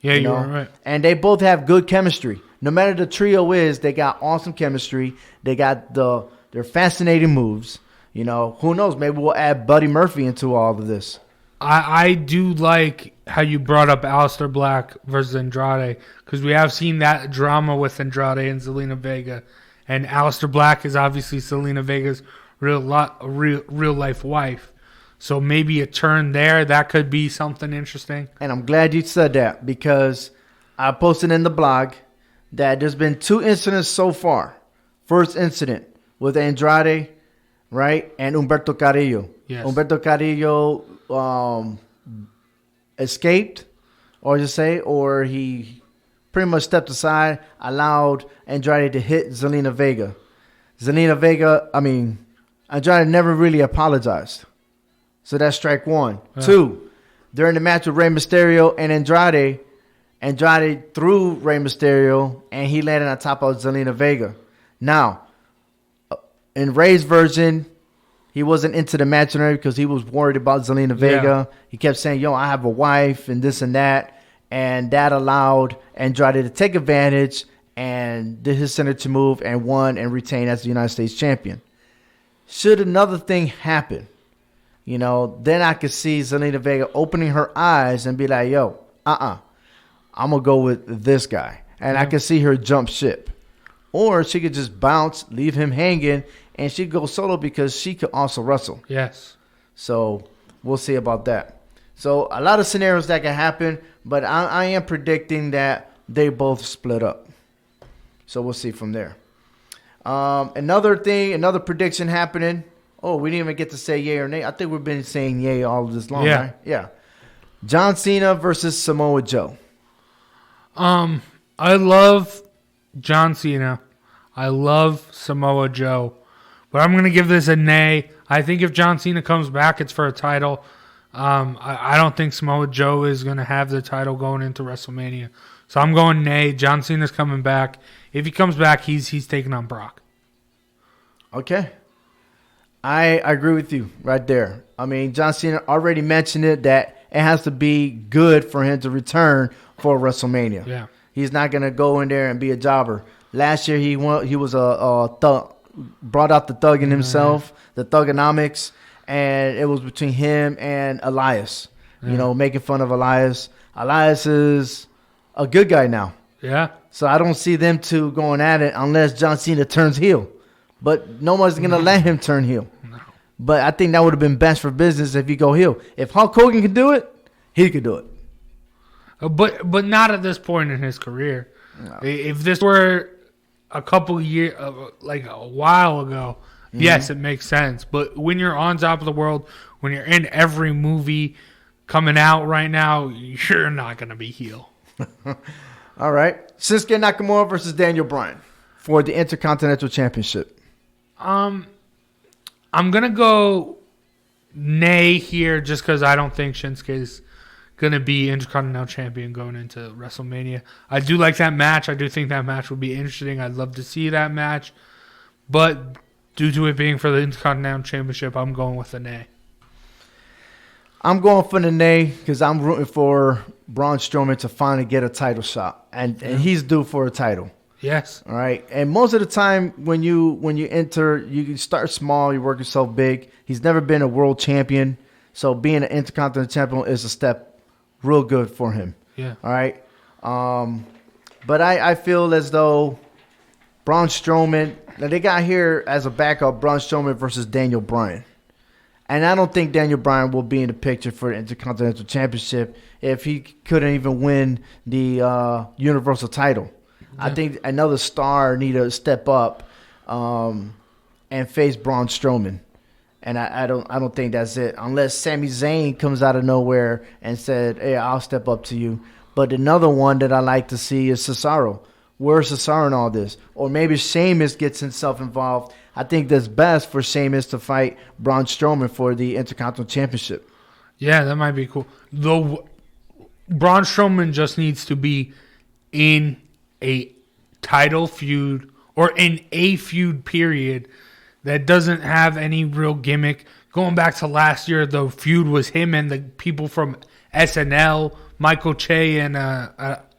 Yeah, you're right. And they both have good chemistry. No matter the trio is, they got awesome chemistry. They got their fascinating moves. You know, who knows? Maybe we'll add Buddy Murphy into all of this. I do like how you brought up Aleister Black versus Andrade because we have seen that drama with Andrade and Zelina Vega. And Aleister Black is obviously Zelina Vega's real life wife. So maybe a turn there, that could be something interesting. And I'm glad you said that because I posted in the blog that there's been 2 incidents so far. First incident with Andrade, right, and Humberto Carrillo. Yes. Humberto Carrillo escaped, or he pretty much stepped aside, allowed Andrade to hit Zelina Vega. Andrade never really apologized. So that's strike 1. Yeah. 2, during the match with Rey Mysterio and Andrade threw Rey Mysterio, and he landed on top of Zelina Vega. Now, in Rey's version, he wasn't into the match because he was worried about Zelina Vega. Yeah. He kept saying, I have a wife and this and that. And that allowed Andrade to take advantage and did his signature move and won and retained as the United States champion. Should another thing happen, then I could see Zelina Vega opening her eyes and be like, I'm going to go with this guy. And I could see her jump ship. Or she could just bounce, leave him hanging, and she could go solo because she could also wrestle. Yes. So we'll see about that. So a lot of scenarios that can happen, but I am predicting that they both split up. So we'll see from there. Another prediction happening. Oh, we didn't even get to say yay or nay. I think we've been saying yay all of this long, right? Yeah. John Cena versus Samoa Joe. I love John Cena. I love Samoa Joe. But I'm going to give this a nay. I think if John Cena comes back, it's for a title. I don't think Samoa Joe is going to have the title going into WrestleMania. So I'm going nay. John Cena's coming back. If he comes back, he's taking on Brock. Okay. I agree with you right there. John Cena already mentioned it that it has to be good for him to return for WrestleMania. Yeah. He's not going to go in there and be a jobber. Last year he was a thug, brought out the thug in himself, the thugonomics, and it was between him and Elias. Making fun of Elias. Elias is a good guy now. Yeah. So I don't see them two going at it unless John Cena turns heel. But no one's going to let him turn heel. No. But I think that would have been best for business if he go heel. If Hulk Hogan could do it, he could do it. But not at this point in his career. No. If this were a couple years, like a while ago, yes, it makes sense. But when you're on top of the world, when you're in every movie coming out right now, you're not going to be heel. All right. Shinsuke Nakamura versus Daniel Bryan for the Intercontinental Championship. I'm going to go nay here just because I don't think Shinsuke's going to be Intercontinental Champion going into WrestleMania. I do like that match. I do think that match would be interesting. I'd love to see that match. But due to it being for the Intercontinental Championship, I'm going with the nay. I'm going for the nay because I'm rooting for Braun Strowman to finally get a title shot. And he's due for a title. Yes. All right. And most of the time when you enter, you start small, you work yourself big. He's never been a world champion. So being an Intercontinental Champion is a step real good for him. Yeah. All right. But I feel as though Braun Strowman, now they got here as a backup, Braun Strowman versus Daniel Bryan. And I don't think Daniel Bryan will be in the picture for the Intercontinental Championship if he couldn't even win the Universal title. Yeah. I think another star need to step up and face Braun Strowman. And I don't think that's it. Unless Sami Zayn comes out of nowhere and said, hey, I'll step up to you. But another one that I like to see is Cesaro. Where's Cesaro in all this? Or maybe Sheamus gets himself involved. I think that's best for Sheamus to fight Braun Strowman for the Intercontinental Championship. Yeah, that might be cool. Though Braun Strowman just needs to be in a title feud or in a feud period that doesn't have any real gimmick. Going back to last year, the feud was him and the people from SNL, Michael Che and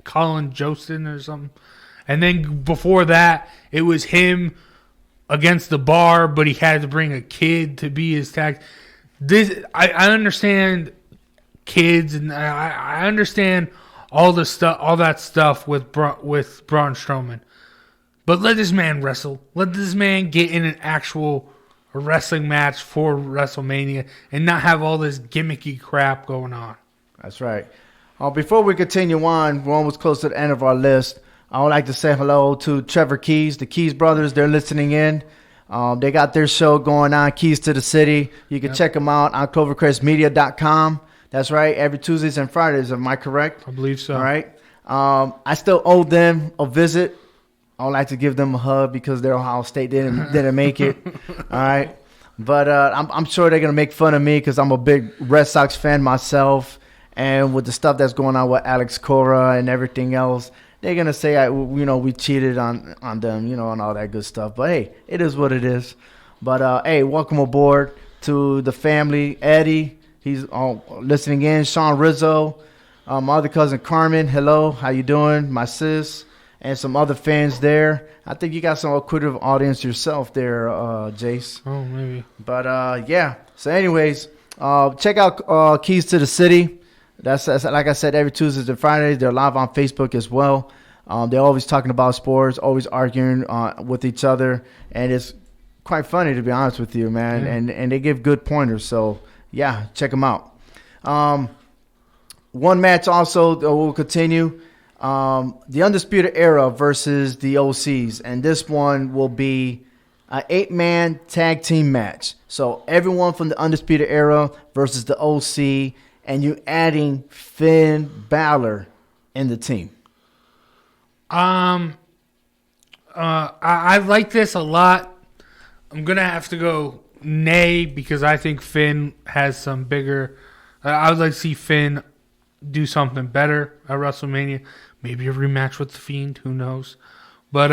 Colin Josten or something. And then before that, it was him against the Bar, but he had to bring a kid to be his tag. I understand kids, and I understand all that stuff with Braun Strowman. But let this man wrestle. Let this man get in an actual wrestling match for WrestleMania and not have all this gimmicky crap going on. That's right. Before we continue on, we're almost close to the end of our list. I would like to say hello to Trevor Keys, the Keys brothers. They're listening in. They got their show going on, Keys to the City. You can check them out on clovercrestmedia.com. That's right, every Tuesdays and Fridays. Am I correct? I believe so. All right. I still owe them a visit. I would like to give them a hug because their Ohio State didn't make it. All right. But I'm sure they're going to make fun of me because I'm a big Red Sox fan myself. And with the stuff that's going on with Alex Cora and everything else, they're going to say, we cheated on them, and all that good stuff. But, hey, it is what it is. But, hey, welcome aboard to the family. Eddie, he's listening in. Sean Rizzo, my other cousin Carmen, hello. How you doing? My sis and some other fans there. I think you got some acquisitive audience yourself there, Jace. Oh, maybe. But, yeah. So, anyways, check out Keys to the City. That's like I said, every Tuesdays and Fridays. They're live on Facebook as well. They're always talking about sports, always arguing with each other, and it's quite funny, to be honest with you, man. Yeah. And they give good pointers. So yeah, check them out. One match also will continue: the Undisputed Era versus the OCs, and this one will be an 8-man tag team match. So everyone from the Undisputed Era versus the OC. And you adding Finn Balor in the team. I like this a lot. I'm gonna have to go nay because I think Finn has some bigger. I would like to see Finn do something better at WrestleMania. Maybe a rematch with the Fiend. Who knows? But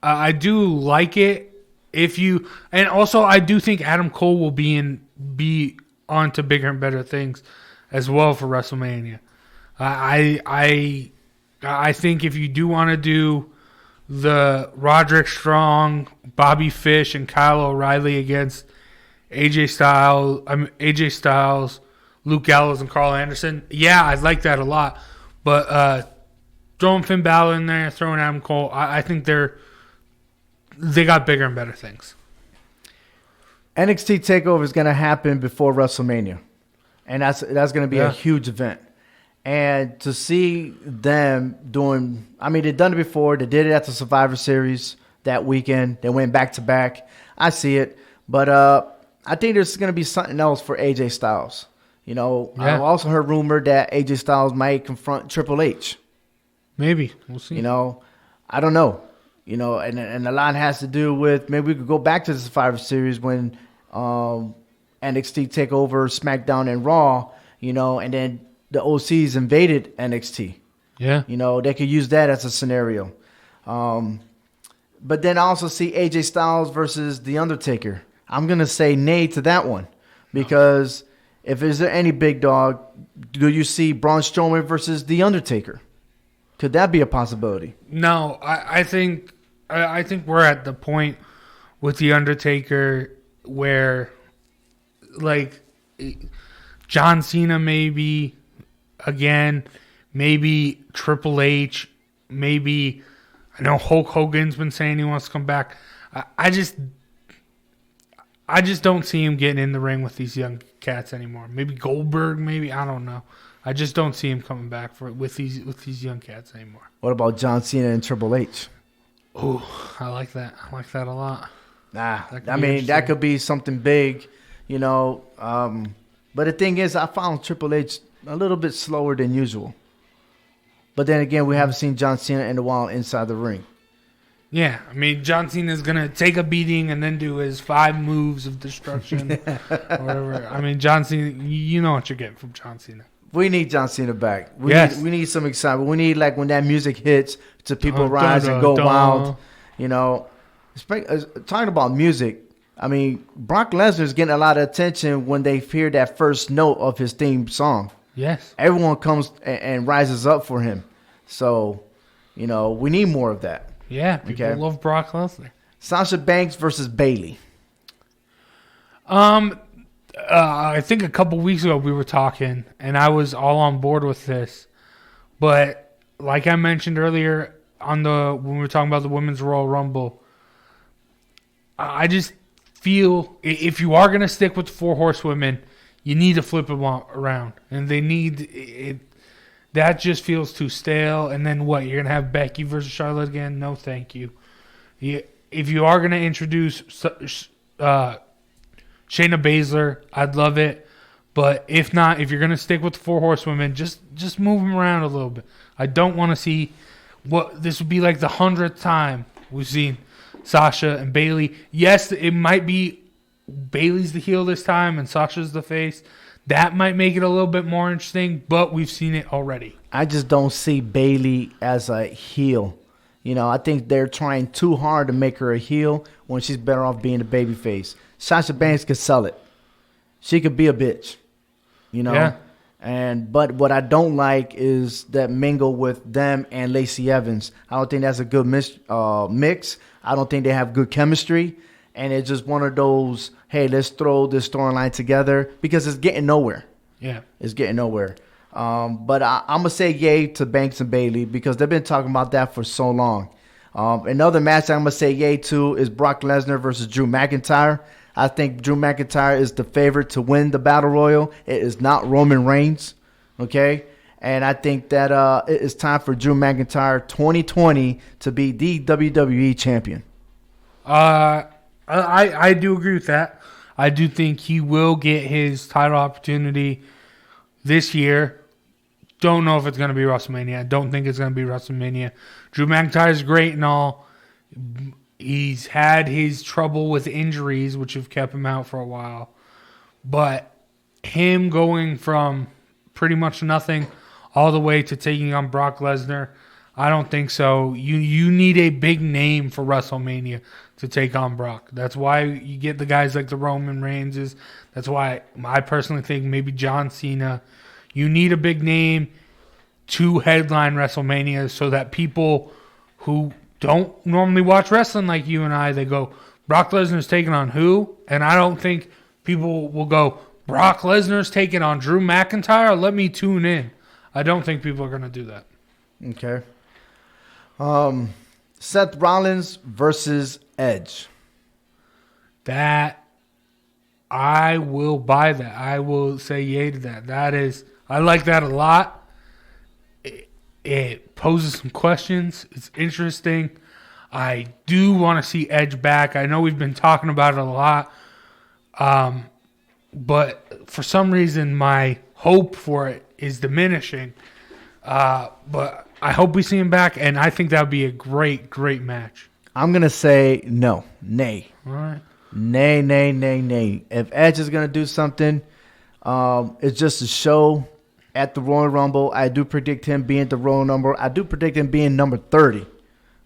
I do like it. And also I do think Adam Cole will be on to bigger and better things as well for WrestleMania. I think if you do want to do the Roderick Strong, Bobby Fish, and Kyle O'Reilly against AJ Styles, Luke Gallows, and Carl Anderson, yeah, I like that a lot. But throwing Finn Balor in there, throwing Adam Cole, I think they got bigger and better things. NXT TakeOver is going to happen before WrestleMania, and that's going to be a huge event. And to see them doing, I mean, they've done it before. They did it at the Survivor Series that weekend. They went back to back. I see it. But I think there's going to be something else for AJ Styles. You know, Yeah. I've also heard rumor that AJ Styles might confront Triple H. Maybe. We'll see. You know, I don't know. You know, and a lot has to do with, maybe we could go back to the Survivor Series when NXT take over Smackdown and Raw, you know, and then the OCs invaded NXT. Yeah. You know, they could use that as a scenario. But then I also see AJ Styles versus The Undertaker. I'm going to say nay to that one because if is there any big dog, do you see Braun Strowman versus The Undertaker? Could that be a possibility? No, I think we're at the point with The Undertaker where, like, John Cena maybe again, maybe Triple H, maybe I know Hulk Hogan's been saying he wants to come back. I just don't see him getting in the ring with these young cats anymore. Maybe Goldberg, maybe I don't know. I just don't see him coming back with these young cats anymore. What about John Cena and Triple H? Oh, I like that. I like that a lot. Nah, That could I be mean, that interesting. could be something big, you know. But the thing is, I found Triple H a little bit slower than usual. But then again, we haven't seen John Cena in a while inside the ring. Yeah, I mean, John Cena's going to take a beating and then do his 5 moves of destruction or whatever. I mean, John Cena, you know what you're getting from John Cena. We need John Cena back. Yes. We need some excitement. We need, like, when that music hits, to people Dun, rise dun, and go dun. wild. You know, talking about music, I mean, Brock Lesnar's getting a lot of attention when they hear that first note of his theme song. Yes. Everyone comes and rises up for him. So, you know, we need more of that. Yeah, people Okay. love Brock Lesnar. Sasha Banks versus Bayley. I think a couple weeks ago we were talking, and I was all on board with this. But like I mentioned earlier when we were talking about the Women's Royal Rumble, I just feel if you are going to stick with the 4 horsewomen, you need to flip them around. And they need it. That just feels too stale. And then what? You're going to have Becky versus Charlotte again? No, thank you. If you are going to introduce Shayna Baszler, I'd love it. But if not, if you're going to stick with the 4 horsewomen, just move them around a little bit. I don't want to see what this would be like the 100th time we've seen Sasha and Bayley. Yes, it might be Bayley's the heel this time and Sasha's the face. That might make it a little bit more interesting, but we've seen it already. I just don't see Bayley as a heel. You know, I think they're trying too hard to make her a heel when she's better off being a babyface. Sasha Banks could sell it. She could be a bitch. You know? Yeah. But what I don't like is that mingle with them and Lacey Evans. I don't think that's a good mix. I don't think they have good chemistry. And it's just one of those, hey, let's throw this storyline together because it's getting nowhere. Yeah. It's getting nowhere. But I'm going to say yay to Banks and Bayley because they've been talking about that for so long. Another match I'm going to say yay to is Brock Lesnar versus Drew McIntyre. I think Drew McIntyre is the favorite to win the Battle Royal. It is not Roman Reigns, okay? And I think that it is time for Drew McIntyre 2020 to be the WWE champion. I do agree with that. I do think he will get his title opportunity this year. Don't know if it's going to be WrestleMania. I don't think it's going to be WrestleMania. Drew McIntyre is great and all. He's had his trouble with injuries, which have kept him out for a while. But him going from pretty much nothing all the way to taking on Brock Lesnar, I don't think so. You need a big name for WrestleMania to take on Brock. That's why you get the guys like the Roman Reigns. That's why I personally think maybe John Cena. You need a big name to headline WrestleMania so that people who don't normally watch wrestling like you and I, they go, Brock Lesnar's taking on who? And I don't think people will go, Brock Lesnar's taking on Drew McIntyre? Let me tune in. I don't think people are going to do that. Okay. Seth Rollins versus Edge. That, I will buy that. I will say yay to that. I like that a lot. It poses some questions. It's interesting. I do want to see Edge back. I know we've been talking about it a lot. But for some reason, my hope for it is diminishing. But I hope we see him back, and I think that would be a great, great match. I'm going to say no. Nay. All right. Nay, nay, nay, nay. If Edge is going to do something, it's just a show at the Royal Rumble. I do predict him being the Royal Rumble. I do predict him being number 30.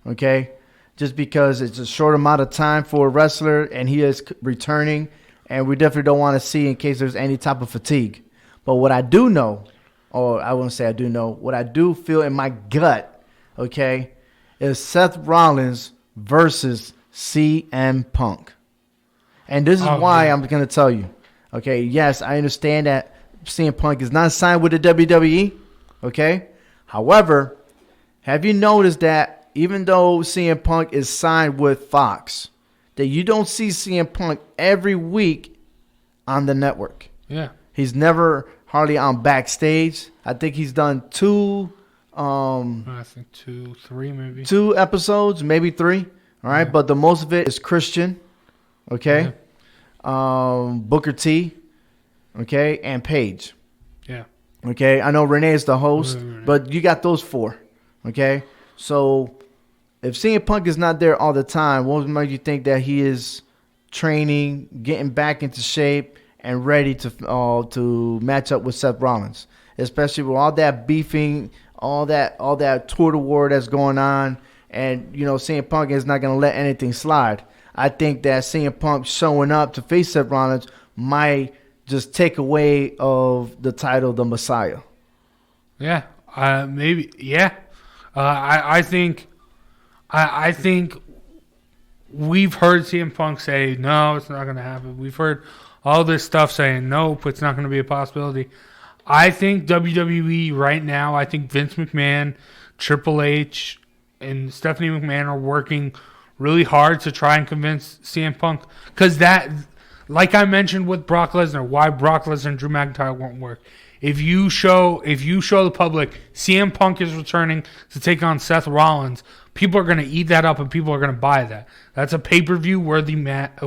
Okay? Just because it's a short amount of time for a wrestler, and he is returning, and we definitely don't want to see in case there's any type of fatigue. But what I do know, or I won't say I do know, what I do feel in my gut, okay, is Seth Rollins versus CM Punk. And this is why I'm going to tell you. Okay, yes, I understand that CM Punk is not signed with the WWE. Okay? However, have you noticed that even though CM Punk is signed with Fox, that you don't see CM Punk every week on the network? Yeah. He's never hardly on backstage. I think he's done two I think 2, 3 maybe. 2 episodes, maybe 3. All right, but the most of it is Christian, okay, Booker T, okay, and Paige. Yeah. Okay, I know Renee is the host, but you got those 4, okay? So if CM Punk is not there all the time, what makes you think that he is training, getting back into shape, and ready to match up with Seth Rollins, especially with all that beefing, all that tour de war that's going on, and CM Punk is not going to let anything slide. I think that CM Punk showing up to face Seth Rollins might just take away of the title, the Messiah. Yeah, maybe. Yeah, I think we've heard CM Punk say no, it's not going to happen. We've heard all this stuff saying nope, it's not going to be a possibility. I think WWE right now, I think Vince McMahon, Triple H, and Stephanie McMahon are working really hard to try and convince CM Punk. Because that, like I mentioned with Brock Lesnar, why Brock Lesnar and Drew McIntyre won't work. If you show the public CM Punk is returning to take on Seth Rollins, people are going to eat that up and people are going to buy that. That's a pay-per-view worthy match,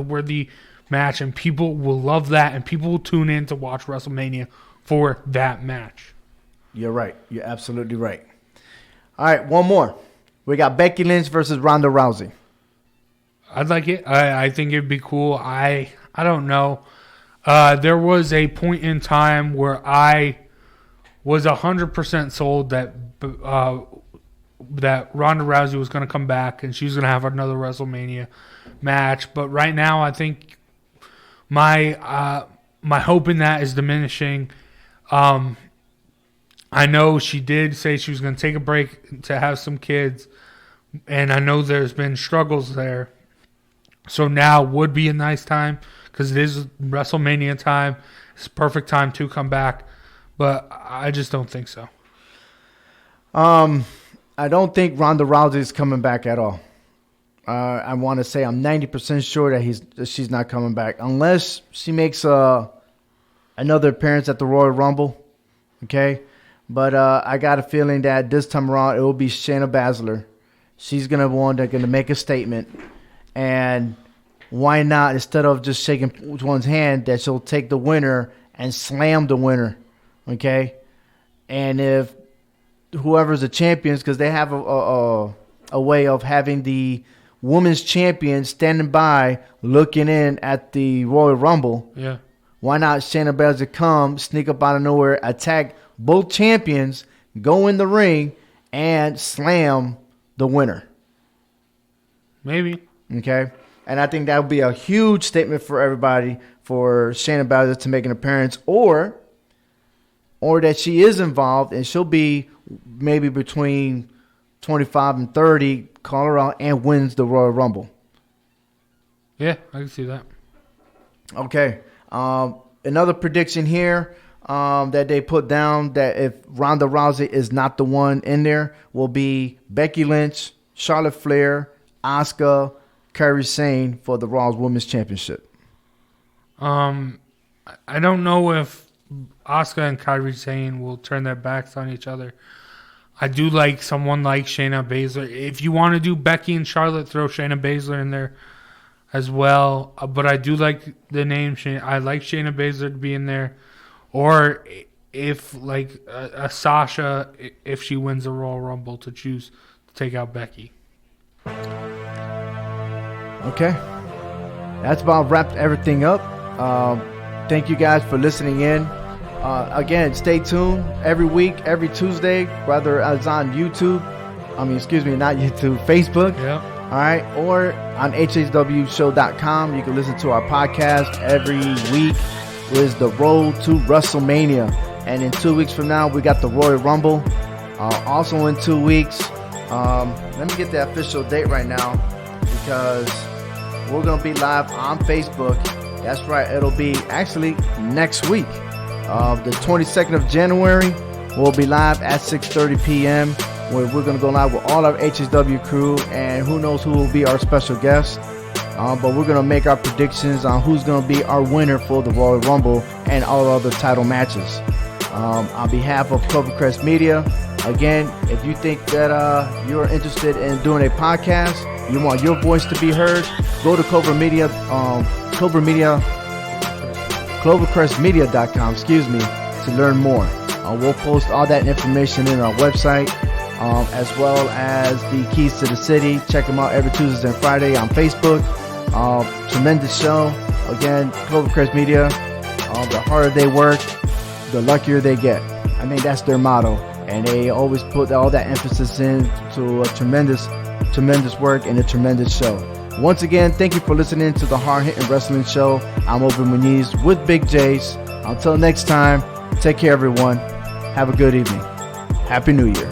and people will love that, and people will tune in to watch WrestleMania for that match. You're right. You're absolutely right. All right, one more. We got Becky Lynch versus Ronda Rousey. I'd like it. I think it'd be cool. I don't know. There was a point in time where I was 100% sold that Ronda Rousey was going to come back and she was going to have another WrestleMania match. But right now, I think my hope in that is diminishing. I know she did say she was going to take a break to have some kids, and I know there's been struggles there. So now would be a nice time because it is WrestleMania time. It's a perfect time to come back, but I just don't think so. I don't think Ronda Rousey is coming back at all. I want to say I'm 90% sure that she's not coming back unless she makes another appearance at the Royal Rumble. Okay, but I got a feeling that this time around it will be Shayna Baszler. She's gonna make a statement, and why not, instead of just shaking one's hand, that she'll take the winner and slam the winner. Okay, and if whoever's the champions, because they have a way of having the women's champion standing by looking in at the Royal Rumble. Yeah. Why not Shayna Baszler come, sneak up out of nowhere, attack both champions, go in the ring, and slam the winner? Maybe. Okay? And I think that would be a huge statement for everybody for Shayna Baszler to make an appearance, or that she is involved and she'll be maybe between 25 and 30, call her out, and wins the Royal Rumble. Yeah, I can see that. Okay. Another prediction here that they put down, that if Ronda Rousey is not the one in there, will be Becky Lynch, Charlotte Flair, Asuka, Kairi Sane for the Raw's Women's Championship. I don't know if Asuka and Kairi Sane will turn their backs on each other. I do like someone like Shayna Baszler. If you want to do Becky and Charlotte, throw Shayna Baszler in there as well. But I do like the name Shayna. I like Shayna Baszler to be in there. Or if like a Sasha, if she wins the Royal Rumble, to choose to take out Becky. Okay. That's about wrapped everything up. Thank you guys for listening in. Again, stay tuned every week, every Tuesday, whether it's on YouTube. Not YouTube, Facebook. Yeah. All right. Or on hhwshow.com. You can listen to our podcast every week. Is the road to WrestleMania. And in 2 weeks from now, we got the Royal Rumble. Also in 2 weeks, let me get the official date right now, because we're going to be live on Facebook. That's right. It'll be actually next week. The 22nd of January, we'll be live at 6:30 p.m. where we're going to go live with all our HHW crew, and who knows who will be our special guest. But we're going to make our predictions on who's going to be our winner for the Royal Rumble and all other title matches. On behalf of Clovercrest Media, again, if you think that you're interested in doing a podcast, you want your voice to be heard, go to clovercrestmedia.com, to learn more. We'll post all that information in our website, as well as the keys to the city. Check them out every Tuesday and Friday on Facebook. Tremendous show. Again, Clovercrest Media. The harder they work, the luckier they get. I mean, that's their motto, and they always put all that emphasis into a tremendous work and a tremendous show. Once again, thank you for listening to the Hard Hittin' Wrestling Show. I'm Obi Muniz with Big Jace. Until next time, take care, everyone. Have a good evening. Happy New Year.